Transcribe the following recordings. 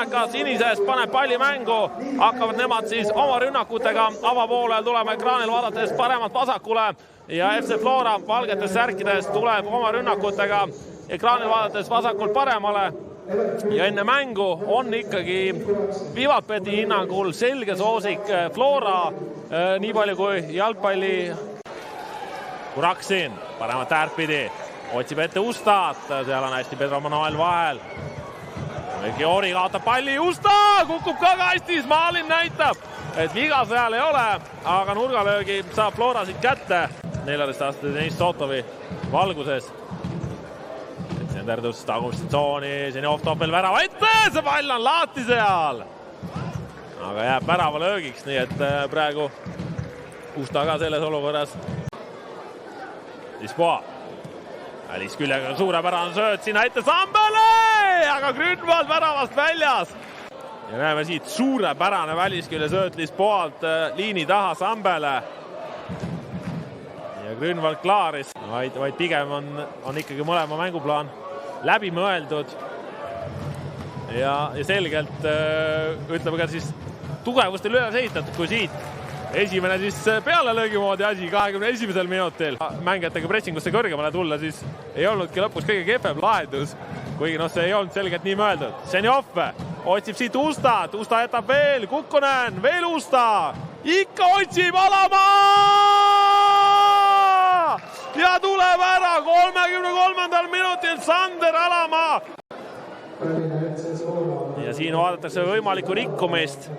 Tammeka sinises paneb palli mängu, hakkavad nemad siis oma rünnakutega avapoolel tulema ekraanil vaadates paremalt vasakule ja FC Flora valgetes särkides tuleb oma rünnakutega ekraanil vaadates vasakult paremale. Ja enne mängu on ikkagi Vivapeti hinnangul selge soosik Flora, nii palju kui jalgpalli. Kuraksin paremat äärtpidi, otsib ette Ustat, seal on hästi Pedro Manuel vahel. Giori kaotab palli, Usta kukub ka kastis, Maalin näitab, et viga seal ei ole, aga nurgalöögi saab Flora siit kätte 14-aastase Deniss Sotovi valguses. Senderdus tagumiste tsooni, Zenjov toob veel värava ette, see pall on laati seal. Aga jääb värava löögiks, nii et praegu Usta ka selles olukorras. Lisboa. Välisküljega suurepärane sööt sinna ette Sambele, aga Grünwald väravast väljas. Ja näeme siit suurepärane väliskülje sööt Lisboalt liini taha Sambele. Ja Grünwald klaaris, vaid pigem on ikkagi mõlema mänguplaan läbi mõeldud ja selgelt ütleme ka siis tugevustel üles ehitatud, kui siit esimene siis peale löögi moodi asi 21. minutil mängijatega pressingusse kõrgemale tulla, siis ei olnudki lõpuks kõige kehvem lahendus, kuigi see ei olnud selgelt nii mõeldud. Zenjov otsib siit Ustat, Usta jätab veel, Kukkonen, veel Usta, ikka otsib Alamaa! Ja tuleb ära 33. minutil Sander Alamaa. Ja siin vaadatakse võimalikku rikkumist.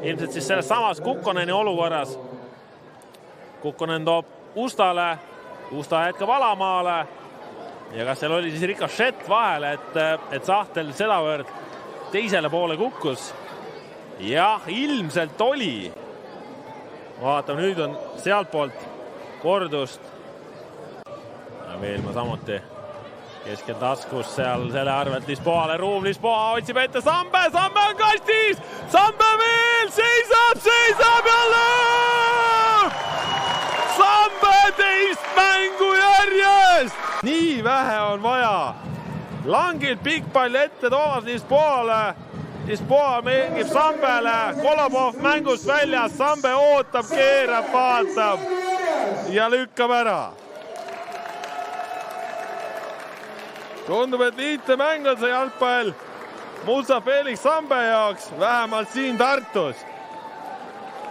Ilmselt siis selles samas Kukkoneni olukorras. Kukkonen toob Ustale, Usta jätkab Alamaale. Ja kas seal oli siis rikošett vahele, et Sahtel sedavõrd teisele poole kukkus? Jah, ilmselt oli. Vaatame, nüüd on sealt poolt kordust. Veelma samuti keskel taskus seal selle arvelt Lisboale ruum, Lisboa otsib ette Sambe on kastis, Sambe veel, seisab ja lööb! Sambe teist mängu järjest! Nii vähe on vaja. Langilt pikk pall ette Toomas Lisboale. Lisboa mängib Sambele, Kolobov mängust väljas, Sambe ootab, keerab, vaatab ja lükkab ära. Tundub, et liite mäng on see jalgpall Musa Felix Sambe jaoks, vähemalt siin Tartus.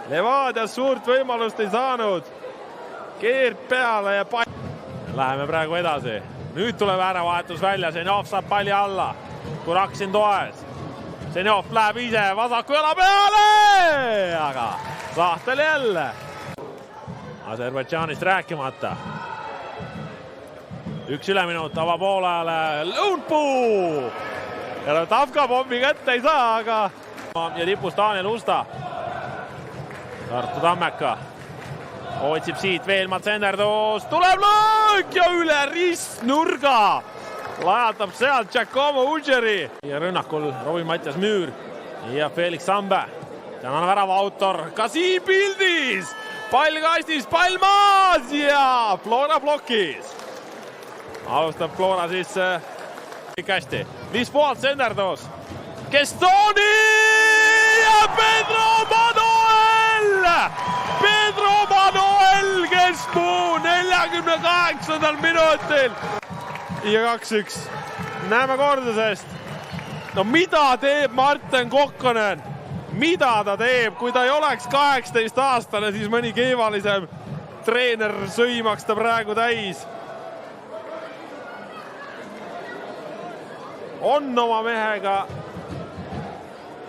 Levadias suurt võimalust ei saanud. Keerd peale ja pall. Läheme praegu edasi. Nüüd tuleb ääravahetus välja, Zenjov saab palli alla. Kuraksin toes. Zenjov läheb ise vasaku jala peale, aga Sahtel jälle. Aserbaidžaanist rääkimata. Üks üleminut avapoolele, Lõunpuu! Ja Tavka pommi kätte ei saa, aga... Ja tipus Daniel Usta. Tartu Tammeka. Otsib siit Veelmat Senderdus. Tuleb löök ja üle ristnurga. Lajatab sealt Giacomo Ugeri. Ja rünnakul Robin Mattias Müür ja Felix Sambe. Tänane värava autor ka siin pildis. Pall kastis, pall maas ja Flora blokis. Alustab Flora siis kõik hästi. Lisboalt Senderdus. Kestoni ja Pedro Manuel! Pedro Manuel Kespuu 48. minutil. Ja 2-1. Näeme kordusest. No mida teeb Martin Kokkonen? Mida ta teeb? Kui ta ei oleks 18-aastane, siis mõni keevalisem treener sõimaks ta praegu täis. On oma mehega.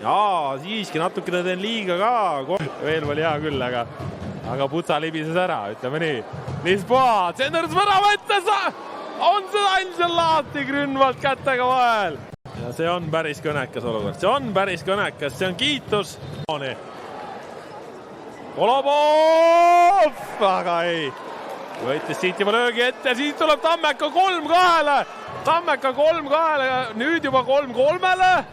Jaa, siiski natukene teen liiga ka. Veel oli hea küll, aga putsa libises ära, ütleme nii. Lisboa, Senderdus värava ette, on seda ilmselt laati Grünwald kätega vahel. Ja see on päris kõnekas olukord. See on päris kõnekas, see on kiitus. Kolobov, aga ei. Võitis siit juba löögi ette, siit tuleb Tammeka 3-2. Tammeka 3-2, nüüd juba 3-3.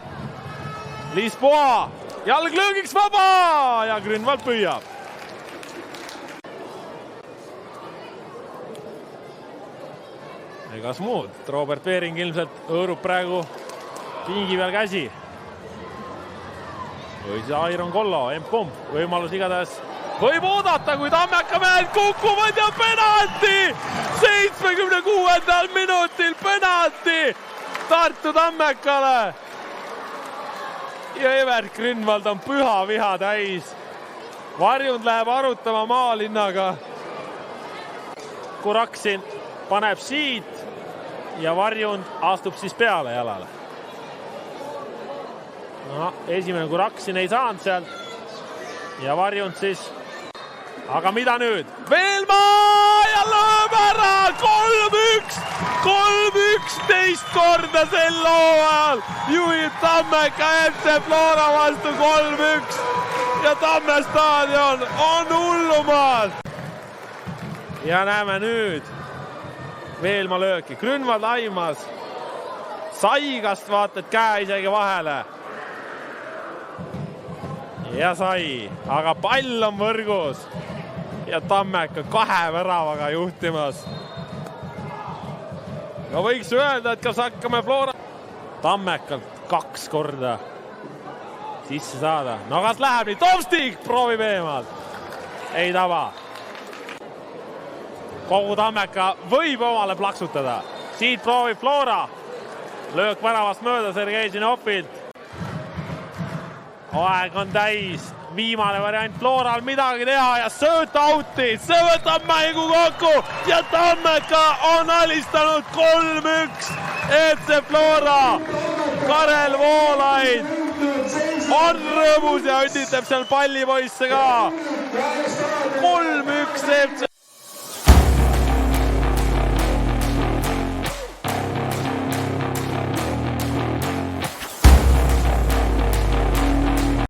Lisboa, jalglöögiks vaba ja Grünwald püüab. Egas muud, Robert Veering ilmselt õõrub praegu pingi peal käsi. või siis Iron Kollo, M-kumb, võimalus igatahes võib oodata, kui Tammeka mehed kukuvad ja penalti! 76. minutil penalti Tartu Tammekale! Ja Evert Grünwald on püha viha täis. Varjund läheb arutama maalinnaga. Kuraksin paneb siit ja Varjund astub siis peale jalale. No, esimene Kuraksin ei saanud sealt ja Varjund siis. Aga mida nüüd? Veelmaa ja lööb ära 3-1! 3-1 teist korda sel hooajal juhib Tammeka FC Flora vastu 3-1 ja Tamme staadion on hullumaal. Ja näeme nüüd Veelmaa lööki. Grünwald aimas. Saigast vaatad käe isegi vahele. Ja sai, aga pall on võrgus ja Tammeka 2 väravaga juhtimas. No võiks öelda, et kas hakkame Flora Tammekalt 2 korda sisse saada. No kas läheb nii? Tomstik proovib eemalt. Ei taba. Kogu Tammeka võib omale plaksutada. Siit proovib Flora. Löök väravast mööda Sergei Zinovilt. Aeg on täis. Viimane variant Floral midagi teha ja sööt outi. See võtab mängu kokku ja Tammeka on alistanud 3-1. FC Flora. Karel Voolaid on rõõmus ja õnnitleb seal pallipoisse ka. 3-1 FC